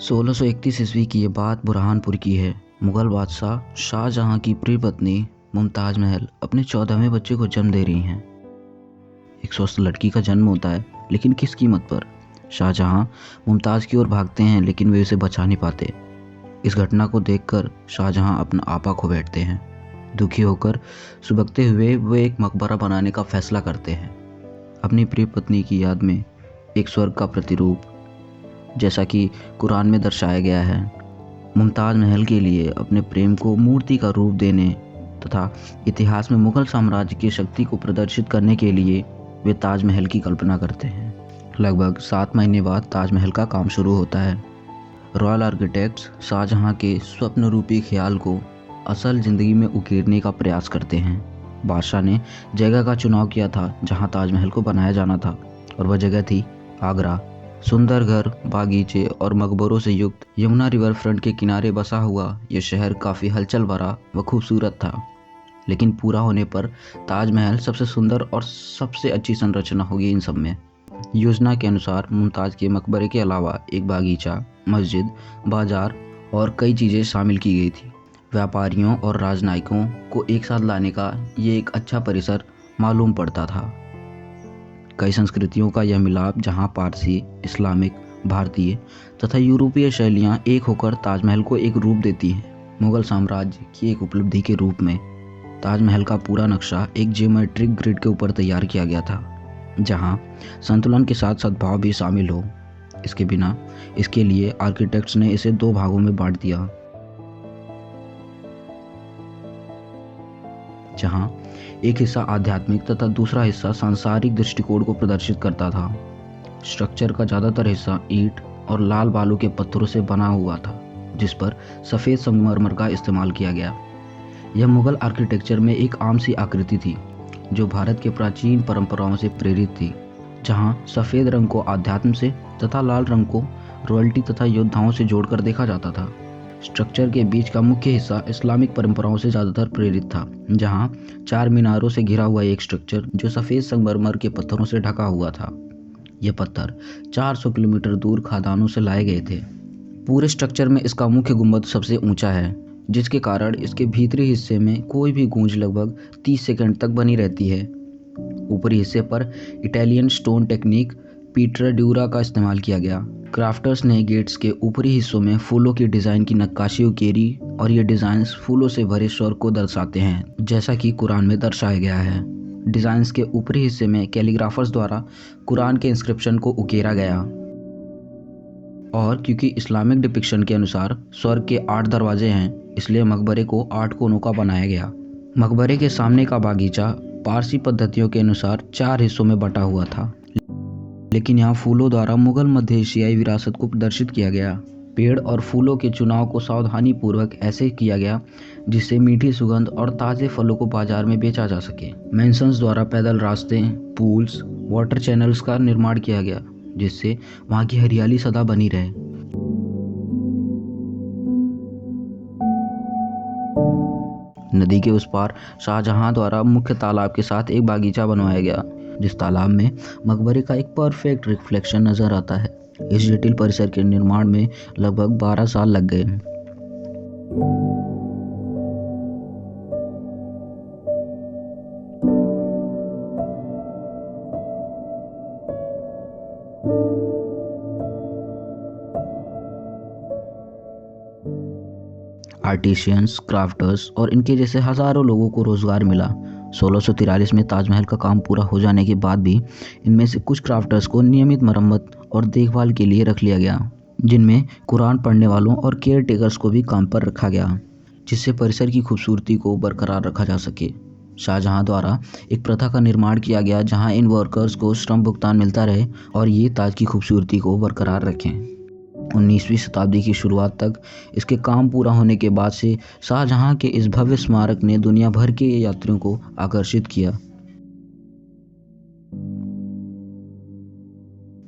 1631 ईस्वी की ये बात बुरहानपुर की है। मुगल बादशाह शाहजहां की प्रिय पत्नी मुमताज महल अपने 14वें बच्चे को जन्म दे रही हैं। एक स्वस्थ लड़की का जन्म होता है, लेकिन किस कीमत पर। शाहजहां मुमताज की ओर भागते हैं, लेकिन वे उसे बचा नहीं पाते। इस घटना को देखकर शाहजहां अपना आपा खो बैठते हैं। दुखी होकर सुबकते हुए वे एक मकबरा बनाने का फैसला करते हैं, अपनी प्रिय पत्नी की याद में, एक स्वर्ग का प्रतिरूप, जैसा कि कुरान में दर्शाया गया है। मुमताज महल के लिए अपने प्रेम को मूर्ति का रूप देने तथा इतिहास में मुगल साम्राज्य की शक्ति को प्रदर्शित करने के लिए वे ताजमहल की कल्पना करते हैं। लगभग 7 महीने बाद ताजमहल का काम शुरू होता है। रॉयल आर्किटेक्ट्स शाहजहां के स्वप्न रूपी ख्याल को असल जिंदगी में उकेरने का प्रयास करते हैं। बादशाह ने जगह का चुनाव किया था जहां ताजमहल को बनाया जाना था, और वह जगह थी आगरा। सुंदर घर, बागीचे और मकबरों से युक्त यमुना रिवर फ्रंट के किनारे बसा हुआ यह शहर काफ़ी हलचल भरा व खूबसूरत था। लेकिन पूरा होने पर ताजमहल सबसे सुंदर और सबसे अच्छी संरचना होगी इन सब में। योजना के अनुसार मुमताज़ के मकबरे के अलावा एक बागीचा, मस्जिद, बाजार और कई चीज़ें शामिल की गई थी। व्यापारियों और राजनयिकों को एक साथ लाने का ये एक अच्छा परिसर मालूम पड़ता था। कई संस्कृतियों का यह मिलाप, जहां पारसी, इस्लामिक, भारतीय तथा यूरोपीय शैलियां एक होकर ताजमहल को एक रूप देती हैं। मुगल साम्राज्य की एक उपलब्धि के रूप में ताजमहल का पूरा नक्शा एक ज्योमेट्रिक ग्रिड के ऊपर तैयार किया गया था, जहां संतुलन के साथ सद्भाव भी शामिल हो। इसके लिए आर्किटेक्ट्स ने इसे 2 भागों में बांट दिया, जहां एक हिस्सा आध्यात्मिक तथा दूसरा हिस्सा सांसारिक दृष्टिकोण को प्रदर्शित करता था। स्ट्रक्चर का ज़्यादातर हिस्सा ईंट और लाल बालू के पत्थरों से बना हुआ था, जिस पर सफ़ेद संगमरमर का इस्तेमाल किया गया। यह मुगल आर्किटेक्चर में एक आम सी आकृति थी, जो भारत के प्राचीन परंपराओं से प्रेरित थी, जहां सफ़ेद रंग को आध्यात्म से तथा लाल रंग को रॉयल्टी तथा योद्धाओं से जोड़कर देखा जाता था। स्ट्रक्चर के बीच का मुख्य हिस्सा इस्लामिक परंपराओं से ज़्यादातर प्रेरित था, जहां 4 मीनारों से घिरा हुआ एक स्ट्रक्चर जो सफ़ेद संगमरमर के पत्थरों से ढका हुआ था। ये पत्थर 400 किलोमीटर दूर खदानों से लाए गए थे। पूरे स्ट्रक्चर में इसका मुख्य गुंबद सबसे ऊंचा है, जिसके कारण इसके भीतरी हिस्से में कोई भी गूंज लगभग 30 सेकंड तक बनी रहती है। ऊपरी हिस्से पर Italian stone technique Peter dura का इस्तेमाल किया गया। क्राफ्टर्स ने गेट्स के ऊपरी हिस्सों में फूलों की डिज़ाइन की नक्काशी उकेरी, और ये डिज़ाइंस फूलों से भरे स्वर्ग को दर्शाते हैं, जैसा कि कुरान में दर्शाया गया है। डिज़ाइंस के ऊपरी हिस्से में कैलीग्राफर्स द्वारा कुरान के इंस्क्रिप्शन को उकेरा गया, और क्योंकि इस्लामिक डिपिक्शन के अनुसार स्वर्ग के 8 दरवाजे हैं, इसलिए मकबरे को 8 कोनों का बनाया गया। मकबरे के सामने का बागीचा पारसी पद्धतियों के अनुसार 4 हिस्सों में बटा हुआ था, लेकिन यहाँ फूलों द्वारा मुगल मध्य एशियाई विरासत को प्रदर्शित किया गया। पेड़ और फूलों के चुनाव को सावधानी पूर्वक ऐसे किया गया जिससे मीठी सुगंध और ताज़े फलों को बाजार में बेचा जा सके। मेंसन्स द्वारा पैदल रास्ते, पूल्स, वाटर चैनल्स का निर्माण किया गया, जिससे वहाँ की हरियाली सदा बनी रहे। नदी के उस पार शाहजहां द्वारा मुख्य तालाब के साथ एक बागीचा बनवाया गया, जिस तालाब में मकबरे का एक परफेक्ट रिफ्लेक्शन नजर आता है। इस जटिल परिसर के निर्माण में लगभग 12 साल लग गए। आर्टिशियंस, क्राफ्टर्स और इनके जैसे हजारों लोगों को रोजगार मिला। 1643 में ताजमहल का काम पूरा हो जाने के बाद भी इनमें से कुछ क्राफ्टर्स को नियमित मरम्मत और देखभाल के लिए रख लिया गया, जिनमें कुरान पढ़ने वालों और केयर टेकर्स को भी काम पर रखा गया, जिससे परिसर की खूबसूरती को बरकरार रखा जा सके। शाहजहां द्वारा एक प्रथा का निर्माण किया गया, जहां इन वर्कर्स को श्रम भुगतान मिलता रहे और ये ताज की खूबसूरती को बरकरार रखें। 19वीं शताब्दी की शुरुआत तक इसके काम पूरा होने के बाद से शाहजहां के इस भव्य स्मारक ने दुनिया भर के यात्रियों को आकर्षित किया।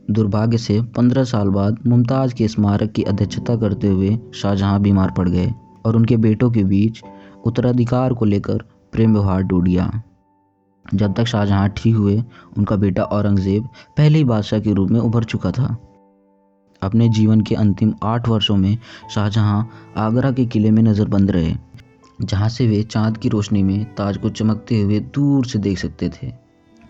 दुर्भाग्य से 15 साल बाद मुमताज के स्मारक की अध्यक्षता करते हुए शाहजहां बीमार पड़ गए, और उनके बेटों के बीच उत्तराधिकार को लेकर प्रेम व्यवहार टूट गया। जब तक शाहजहां ठीक हुए, उनका बेटा औरंगजेब पहले ही बादशाह के रूप में उभर चुका था। अपने जीवन के अंतिम 8 वर्षों में शाहजहां आगरा के किले में नज़रबंद रहे, जहां से वे चांद की रोशनी में ताज को चमकते हुए दूर से देख सकते थे।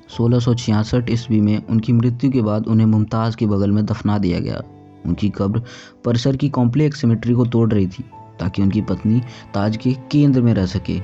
1666 ईस्वी में उनकी मृत्यु के बाद उन्हें मुमताज़ के बगल में दफना दिया गया। उनकी कब्र परिसर की कॉम्प्लेक्स सिमेट्री को तोड़ रही थी ताकि उनकी पत्नी ताज के केंद्र में रह सके।